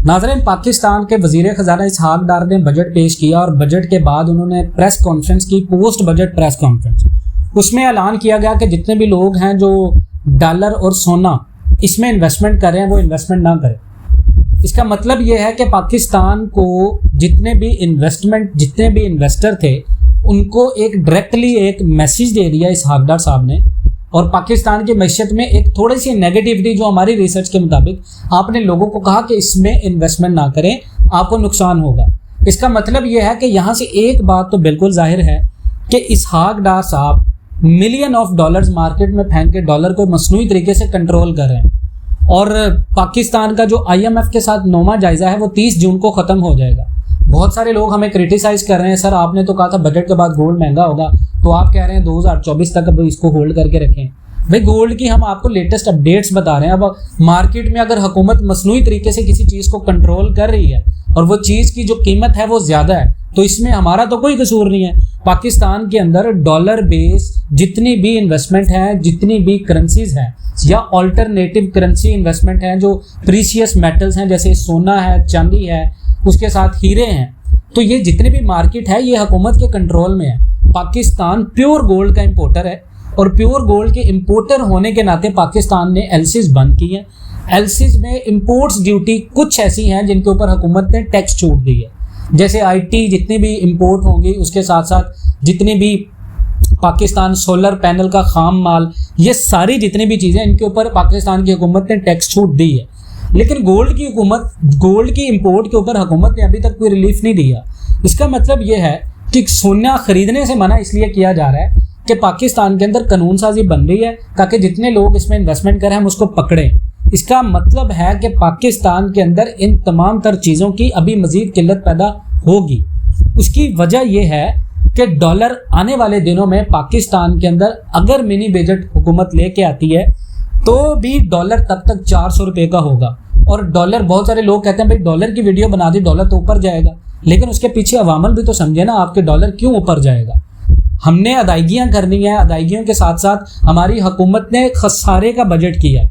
नाज़रीन, पाकिस्तान के वज़ीर ख़ज़ाना इसहाक डार ने बजट पेश किया और बजट के बाद उन्होंने प्रेस कॉन्फ्रेंस की, पोस्ट बजट प्रेस कॉन्फ्रेंस। उसमें ऐलान किया गया कि जितने भी लोग हैं जो डॉलर और सोना इसमें इन्वेस्टमेंट कर रहे हैं वो इन्वेस्टमेंट ना करें। इसका मतलब ये है कि पाकिस्तान को जितने भी इन्वेस्टर थे उनको एक डायरेक्टली एक मैसेज दे दिया इसहाक डार साहब ने, और पाकिस्तान की मैशत में एक थोड़ी सी नेगेटिविटी जो हमारी रिसर्च के मुताबिक आपने लोगों को कहा कि इसमें इन्वेस्टमेंट ना करें, आपको नुकसान होगा। इसका मतलब यह है कि यहाँ से एक बात तो बिल्कुल जाहिर है कि इसहाक डार साहब मिलियन ऑफ डॉलर्स मार्केट में फेंक के डॉलर को मसनूई तरीके से कंट्रोल कर रहे हैं। और पाकिस्तान का जो IMF के साथ नौमा जायज़ा है वो 30 जून को ख़त्म हो जाएगा। बहुत सारे लोग हमें क्रिटिसाइज़ कर रहे हैं, सर आपने तो कहा था बजट के बाद गोल्ड महंगा होगा, तो आप कह रहे हैं 2024 तक अब इसको होल्ड करके रखें। भाई गोल्ड की हम आपको लेटेस्ट अपडेट्स बता रहे हैं। अब मार्केट में अगर हुकूमत मसनूई तरीके से किसी चीज़ को कंट्रोल कर रही है और वो चीज़ की जो कीमत है वो ज़्यादा है, तो इसमें हमारा तो कोई कसूर नहीं है। पाकिस्तान के अंदर डॉलर बेस जितनी भी इन्वेस्टमेंट है, जितनी भी करेंसीज हैं या ऑल्टरनेटिव करेंसी इन्वेस्टमेंट हैं, जो प्रीशियस मेटल्स हैं जैसे सोना है, चांदी है, उसके साथ हीरे हैं, तो ये जितने भी मार्केट है ये हुकूमत के कंट्रोल में है। पाकिस्तान प्योर गोल्ड का इंपोर्टर है और प्योर गोल्ड के इंपोर्टर होने के नाते पाकिस्तान ने एलसीज बंद की हैं। एलसीज में इंपोर्ट्स ड्यूटी कुछ ऐसी हैं जिनके ऊपर हुकूमत ने टैक्स छूट दी है, जैसे IT जितनी भी इंपोर्ट होंगी, उसके साथ साथ जितनी भी पाकिस्तान सोलर पैनल का खाम माल, ये सारी जितनी भी चीज़ें इनके ऊपर पाकिस्तान की हुकूमत ने टैक्स छूट दी है। लेकिन गोल्ड की इंपोर्ट के ऊपर हुकूमत ने अभी तक कोई रिलीफ नहीं दिया। इसका मतलब ये है कि सोना खरीदने से मना इसलिए किया जा रहा है कि पाकिस्तान के अंदर कानून साजी बन रही है ताकि जितने लोग इसमें इन्वेस्टमेंट करें हम उसको पकड़ें। इसका मतलब है कि पाकिस्तान के अंदर इन तमाम तर चीज़ों की अभी मज़ीद किल्लत पैदा होगी। उसकी वजह यह है कि डॉलर आने वाले दिनों में पाकिस्तान के अंदर अगर मिनी बजट हुकूमत लेके आती है तो भी डॉलर तब तक 400 रुपये का होगा। और डॉलर, बहुत सारे लोग कहते हैं भाई डॉलर की वीडियो बना दी, डॉलर तो ऊपर जाएगा, लेकिन उसके पीछे अवामल भी तो समझे ना, आपके डॉलर क्यों ऊपर जाएगा। हमने अदायगियाँ करनी है, अदायगियों के साथ साथ हमारी हुकूमत ने खसारे का बजट किया है।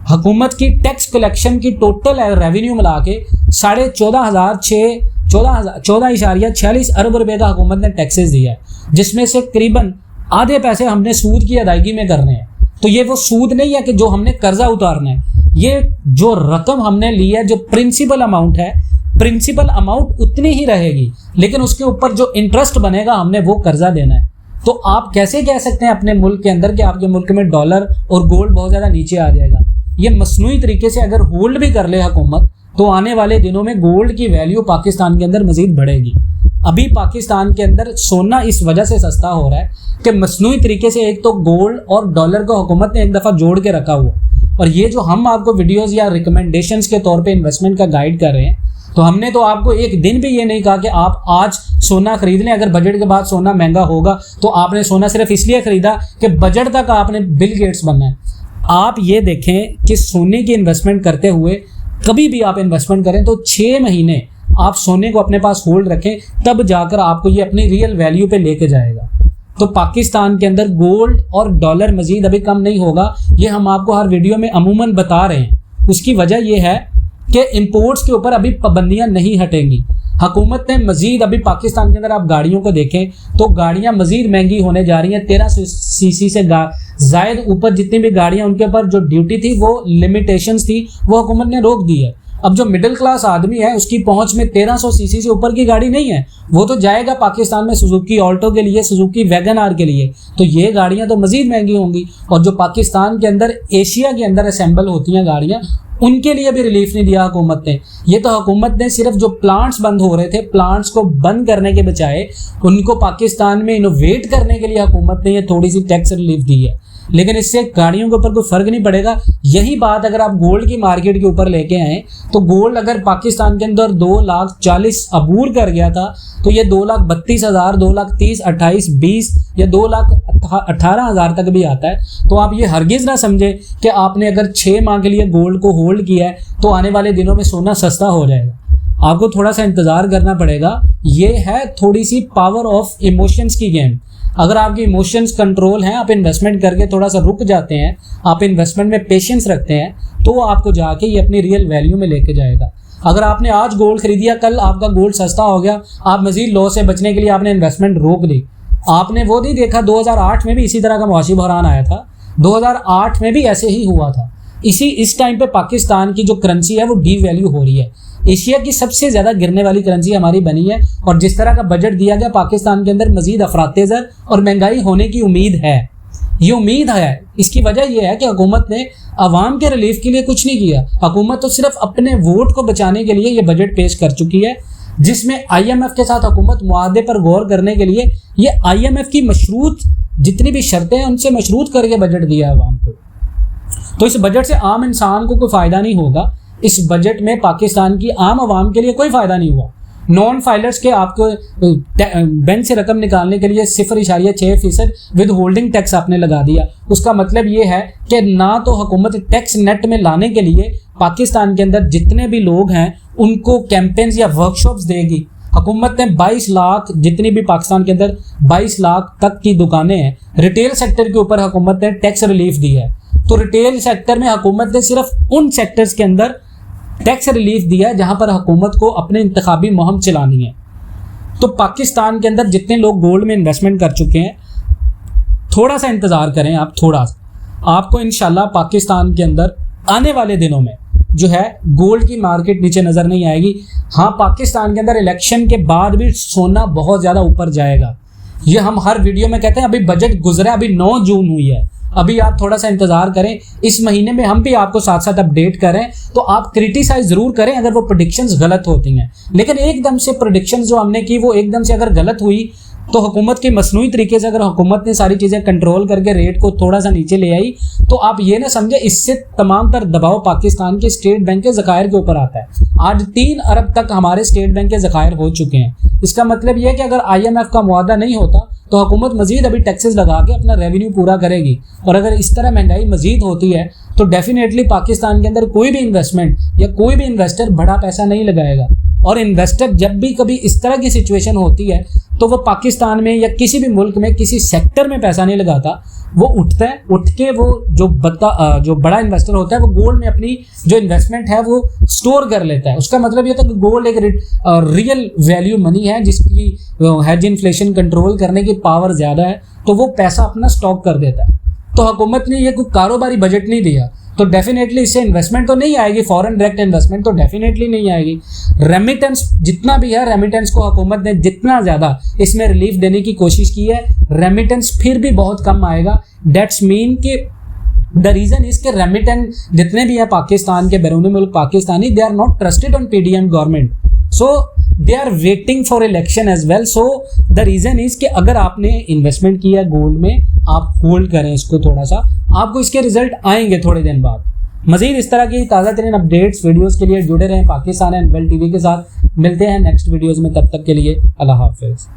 हुकूमत की टैक्स कलेक्शन की टोटल रेवेन्यू मिला के 14.46 अरब रुपए का हुकूमत ने टैक्सेस दिया है, जिसमें से करीबन आधे पैसे हमने सूद की अदायगी में करने हैं। तो ये वो सूद नहीं है कि जो हमने कर्जा उतारना है, ये जो रकम हमने ली है, जो प्रिंसिपल अमाउंट है, प्रिंसिपल अमाउंट उतनी ही रहेगी, लेकिन उसके ऊपर जो इंटरेस्ट बनेगा हमने वो कर्जा देना है। तो आप कैसे कह सकते हैं अपने मुल्क के अंदर कि आपके मुल्क में डॉलर और गोल्ड बहुत ज़्यादा नीचे आ जाएगा। ये मसनूई तरीके से अगर होल्ड भी कर ले हुकूमत तो आने वाले दिनों में गोल्ड की वैल्यू पाकिस्तान के अंदर मज़ीद बढ़ेगी। अभी पाकिस्तान के अंदर सोना इस वजह से सस्ता हो रहा है कि मसनूई तरीके से एक तो गोल्ड और डॉलर को हुकूमत ने एक दफ़ा जोड़ के रखा हुआ। और ये जो हम आपको वीडियोस या रिकमेंडेशंस के तौर पे इन्वेस्टमेंट का गाइड कर रहे हैं, तो हमने तो आपको एक दिन भी ये नहीं कहा कि आप आज सोना खरीद लें, अगर बजट के बाद सोना महंगा होगा तो आपने सोना सिर्फ इसलिए खरीदा कि बजट तक आपने बिल गेट्स बनना है। आप ये देखें कि सोने की इन्वेस्टमेंट करते हुए कभी भी आप इन्वेस्टमेंट करें तो 6 महीने आप सोने को अपने पास होल्ड रखें, तब जाकर आपको ये अपनी रियल वैल्यू पे लेके जाएगा। तो पाकिस्तान के अंदर गोल्ड और डॉलर मजीद अभी कम नहीं होगा, ये हम आपको हर वीडियो में अमूमन बता रहे हैं। उसकी वजह यह है कि इंपोर्ट्स के ऊपर अभी पाबंदियां नहीं हटेंगी। हुकूमत ने मजीद अभी पाकिस्तान के अंदर आप गाड़ियों को देखें तो गाड़ियां मजीद महंगी होने जा रही हैं। 13 सीसी से जायद ऊपर जितनी भी गाड़ियां, उनके ऊपर जो ड्यूटी थी, वो लिमिटेशंस थी, वो हुकूमत ने रोक दी है। अब जो मिडिल क्लास आदमी है उसकी पहुंच में 1300 सीसी से ऊपर की गाड़ी नहीं है, वो तो जाएगा पाकिस्तान में सुजुकी ऑल्टो के लिए, सुजुकी वैगन आर के लिए। तो ये गाड़ियां तो मजीद महंगी होंगी। और जो पाकिस्तान के अंदर, एशिया के अंदर असेंबल होती हैं गाड़ियां, उनके लिए भी रिलीफ नहीं दिया हुकूमत ने। ये तो हुकूमत ने सिर्फ जो प्लांट्स बंद हो रहे थे, प्लांट्स को बंद करने के बजाय उनको पाकिस्तान में इनोवेट करने के लिए हुकूमत ने ये थोड़ी सी टैक्स रिलीफ दी है, लेकिन इससे गाड़ियों के ऊपर कोई फर्क नहीं पड़ेगा। यही बात अगर आप गोल्ड की मार्केट के ऊपर लेके आए तो गोल्ड अगर पाकिस्तान के अंदर 2,40,000 अबूर कर गया था तो ये 2,32,000, 2,30,000, 28,000, 20 या 2,18,000 तक भी आता है। तो आप ये हरगिज़ ना समझे कि आपने अगर 6 माह के लिए गोल्ड को होल्ड किया है तो आने वाले दिनों में सोना सस्ता हो जाएगा। आपको थोड़ा सा इंतज़ार करना पड़ेगा। ये है थोड़ी सी पावर ऑफ इमोशंस की गेम। अगर आपके इमोशंस कंट्रोल हैं, आप इन्वेस्टमेंट करके थोड़ा सा रुक जाते हैं, आप इन्वेस्टमेंट में पेशेंस रखते हैं, तो आपको जाके ये अपनी रियल वैल्यू में लेके जाएगा। अगर आपने आज गोल्ड खरीदिया, कल आपका गोल्ड सस्ता हो गया, आप मजीद लॉस से बचने के लिए आपने इन्वेस्टमेंट रोक दी। आपने वो नहीं देखा 2008 में भी इसी तरह का मुआशी बहरान आया था, 2008 में भी ऐसे ही हुआ था। इस टाइम पे पाकिस्तान की जो करेंसी है वो डी वैल्यू हो रही है। एशिया की सबसे ज़्यादा गिरने वाली करेंसी हमारी बनी है, और जिस तरह का बजट दिया गया, पाकिस्तान के अंदर मजीद अफरातेज़र और महंगाई होने की उम्मीद है। ये उम्मीद है। इसकी वजह यह है कि हुकूमत ने आवाम के रिलीफ के लिए कुछ नहीं किया। हुकूमत तो सिर्फ अपने वोट को बचाने के लिए ये बजट पेश कर चुकी है, जिसमें IMF के साथ हुकूमत मुआहदे पर गौर करने के लिए ये IMF की मशरूत जितनी भी शर्तें हैं उनसे मशरूत करके बजट दिया है आवाम को। तो इस बजट से आम इंसान को कोई फ़ायदा नहीं होगा। इस बजट में पाकिस्तान की आम आवाम के लिए कोई फ़ायदा नहीं हुआ। नॉन फाइलर्स के आपको बैंक से रकम निकालने के लिए 0.6% विद होल्डिंग टैक्स आपने लगा दिया। उसका मतलब ये है कि ना तो हुकूमत टैक्स नेट में लाने के लिए पाकिस्तान के अंदर जितने भी लोग हैं उनको कैंपेन्स या वर्कशॉप्स देगी। हुकूमत ने 22 लाख, जितनी भी पाकिस्तान के अंदर 22 लाख तक की दुकानें हैं, रिटेल सेक्टर के ऊपर हुकूमत ने टैक्स रिलीफ दी है। तो रिटेल सेक्टर में हुकूमत ने सिर्फ उन सेक्टर्स के अंदर टैक्स रिलीफ दिया है जहां पर हुकूमत को अपने इंतखाबी मुहिम चलानी है। तो पाकिस्तान के अंदर जितने लोग गोल्ड में इन्वेस्टमेंट कर चुके हैं, थोड़ा सा इंतज़ार करें आप, थोड़ा सा। आपको इंशाल्लाह पाकिस्तान के अंदर आने वाले दिनों में जो है गोल्ड की मार्केट नीचे नज़र नहीं आएगी। हाँ, पाकिस्तान के अंदर इलेक्शन के बाद भी सोना बहुत ज़्यादा ऊपर जाएगा। ये हम हर वीडियो में कहते हैं। अभी बजट गुजरा, अभी 9 जून हुई है, अभी आप थोड़ा सा इंतजार करें। इस महीने में हम भी आपको साथ साथ अपडेट करें, तो आप क्रिटिसाइज जरूर करें अगर वो प्रेडिक्शंस गलत होती हैं। लेकिन एकदम से प्रेडिक्शंस जो हमने की वो एकदम से अगर गलत हुई, तो हुकूमत की मसनूई तरीके से अगर हुकूमत ने सारी चीज़ें कंट्रोल करके रेट को थोड़ा सा नीचे ले आई, तो आप ये ना समझे इससे तमाम तर दबाव पाकिस्तान के स्टेट बैंक के ज़खायर के ऊपर आता है। आज 3 अरब तक हमारे स्टेट बैंक के ज़खायर हो चुके हैं। इसका मतलब ये है कि अगर IMF का मुआहदा नहीं होता तो हुकूमत मजीद अभी टैक्सेस लगा के अपना रेवेन्यू पूरा करेगी। और अगर इस तरह महंगाई मजीद होती है तो डेफिनेटली पाकिस्तान के अंदर कोई भी इन्वेस्टमेंट या कोई भी इन्वेस्टर बड़ा पैसा नहीं लगाएगा। और इन्वेस्टर जब भी कभी इस तरह की सिचुएशन होती है तो वो पाकिस्तान में या किसी भी मुल्क में किसी सेक्टर में पैसा नहीं लगाता, वो उठता है, उठ के वो जो बड़ा इन्वेस्टर होता है वो गोल्ड में अपनी जो इन्वेस्टमेंट है वो स्टोर कर लेता है। उसका मतलब ये था कि गोल्ड एक रियल वैल्यू मनी है जिसकी हेज इन्फ्लेशन कंट्रोल करने की पावर ज़्यादा है, तो वो पैसा अपना स्टॉक कर देता है। तो हुकूमत ने ये कोई कारोबारी बजट नहीं दिया, तो डेफिनेटली इससे इन्वेस्टमेंट तो नहीं आएगी, फॉरेन डायरेक्ट इन्वेस्टमेंट तो डेफिनेटली नहीं आएगी। रेमिटेंस जितना भी है, रेमिटेंस को हुकूमत ने जितना ज़्यादा इसमें रिलीफ देने की कोशिश की है, रेमिटेंस फिर भी बहुत कम आएगा। डेट्स मीन कि द रीज़न इज के रेमिटेंस जितने भी हैं पाकिस्तान के बैरूनी मुल्क Pakistani, they are not trusted on PDM government, so they are waiting for election as well. So the reason is कि अगर आपने इन्वेस्टमेंट किया गोल्ड में, आप होल्ड करें इसको थोड़ा सा, आपको इसके रिजल्ट आएंगे थोड़े दिन बाद। मज़ीद इस तरह की ताज़ा तरीन अपडेट्स वीडियोज़ के लिए जुड़े रहें पाकिस्तान एंड वेल्थ TV के साथ। मिलते हैं नेक्स्ट वीडियोज़ में, तब तक के लिए अल्लाह हाफिज़।